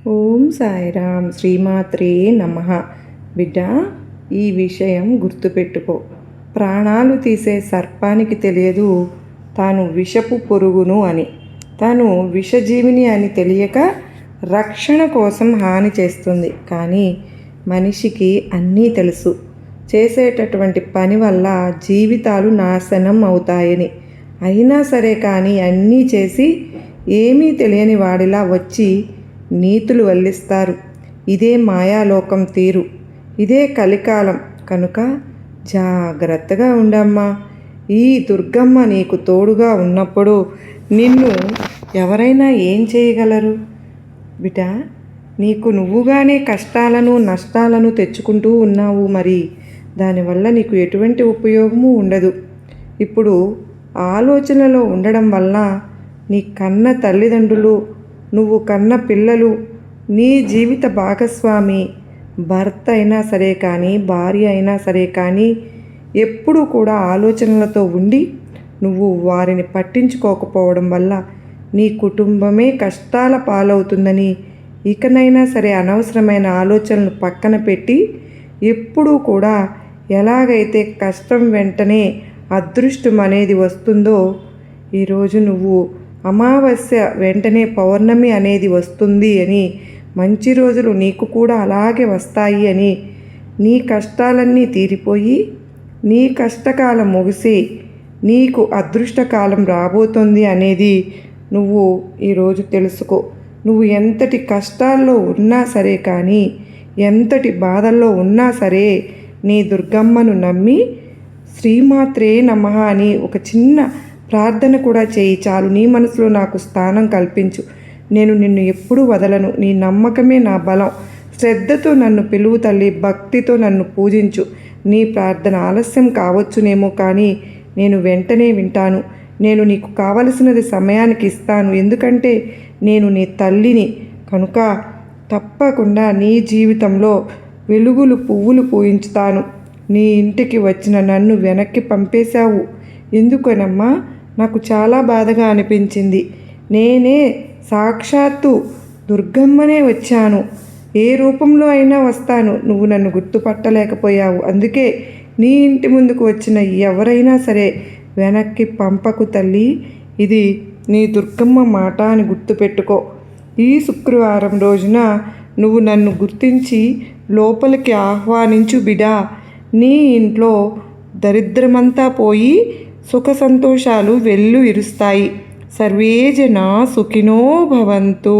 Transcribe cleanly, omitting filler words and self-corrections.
ఓం సాయిరామ్. శ్రీమాత్రే నమః. బిడ్డ, ఈ విషయం గుర్తుపెట్టుకో. ప్రాణాలు తీసే సర్పానికి తెలియదు తాను విషపు పురుగును అని. తాను విషజీవిని అని తెలియక రక్షణ కోసం హాని చేస్తుంది. కానీ మనిషికి అన్నీ తెలుసు, చేసేటటువంటి పని వల్ల జీవితాలు నాశనం అవుతాయని. అయినా సరే కానీ అన్నీ చేసి ఏమీ తెలియని వాడిలా వచ్చి నీతులు వల్లిస్తారు. ఇదే మాయాలోకం తీరు, ఇదే కలికాలం. కనుక జాగ్రత్తగా ఉండమ్మా. ఈ దుర్గమ్మ నీకు తోడుగా ఉన్నప్పుడు నిన్ను ఎవరైనా ఏం చేయగలరు? బిడ్డ, నీకు నువ్వుగానే కష్టాలను నష్టాలను తెచ్చుకుంటూ ఉన్నావు. మరి దానివల్ల నీకు ఎటువంటి ఉపయోగము ఉండదు. ఇప్పుడు ఆలోచనలో ఉండడం వల్ల నీ కన్న తల్లిదండ్రులు, నువ్వు కన్న పిల్లలు, నీ జీవిత భాగస్వామి భర్త అయినా సరే కానీ భార్య అయినా సరే కానీ ఎప్పుడూ కూడా ఆలోచనలతో ఉండి నువ్వు వారిని పట్టించుకోకపోవడం వల్ల నీ కుటుంబమే కష్టాల పాలవుతుందని ఇకనైనా సరే అనవసరమైన ఆలోచనలు పక్కన పెట్టి ఎప్పుడూ కూడా ఎలాగైతే కష్టం వెంటనే అదృష్టం అనేది వస్తుందో, ఈరోజు నువ్వు అమావాస్య వెంటనే పౌర్ణమి అనేది వస్తుంది అని, మంచి రోజులు నీకు కూడా అలాగే వస్తాయి అని, నీ కష్టాలన్నీ తీరిపోయి నీ కష్టకాలం ముగిసి నీకు అదృష్టకాలం రాబోతుంది అనేది నువ్వు ఈరోజు తెలుసుకో. నువ్వు ఎంతటి కష్టాల్లో ఉన్నా సరే కానీ, ఎంతటి బాధల్లో ఉన్నా సరే నీ దుర్గమ్మను నమ్మి శ్రీమాత్రే నమః అని ఒక చిన్న ప్రార్థన కూడా చేయి చాలు. నీ మనసులో నాకు స్థానం కల్పించు, నేను నిన్ను ఎప్పుడూ వదలను, నీ నమ్మకమే నా బలం, శ్రద్ధతో నన్ను పిలువు తల్లి, భక్తితో నన్ను పూజించు. నీ ప్రార్థన ఆలస్యం కావచ్చునేమో కానీ నేను వెంటనే వింటాను. నేను నీకు కావలసినది సమయానికి ఇస్తాను. ఎందుకంటే నేను నీ తల్లిని కనుక తప్పకుండా నీ జీవితంలో వెలుగులు పువ్వులు పూయించుతాను. నీ ఇంటికి వచ్చిన నన్ను వెనక్కి పంపేశావు. ఎందుకనమ్మా? నాకు చాలా బాధగా అనిపించింది. నేనే సాక్షాత్తు దుర్గమ్మనే వచ్చాను. ఏ రూపంలో అయినా వస్తాను. నువ్వు నన్ను గుర్తుపట్టలేకపోయావు. అందుకే నీ ఇంటి ముందుకు వచ్చిన ఎవరైనా సరే వెనక్కి పంపకు తల్లి. ఇది నీ దుర్గమ్మ మాట అని గుర్తుపెట్టుకో. ఈ శుక్రవారం రోజున నువ్వు నన్ను గుర్తించి లోపలికి ఆహ్వానించు బిడా. నీ ఇంట్లో దరిద్రమంతా పోయి సుఖ సంతోషాలు వెల్లు విరుస్తాయి. సర్వే జనా సుఖినో భవంతు.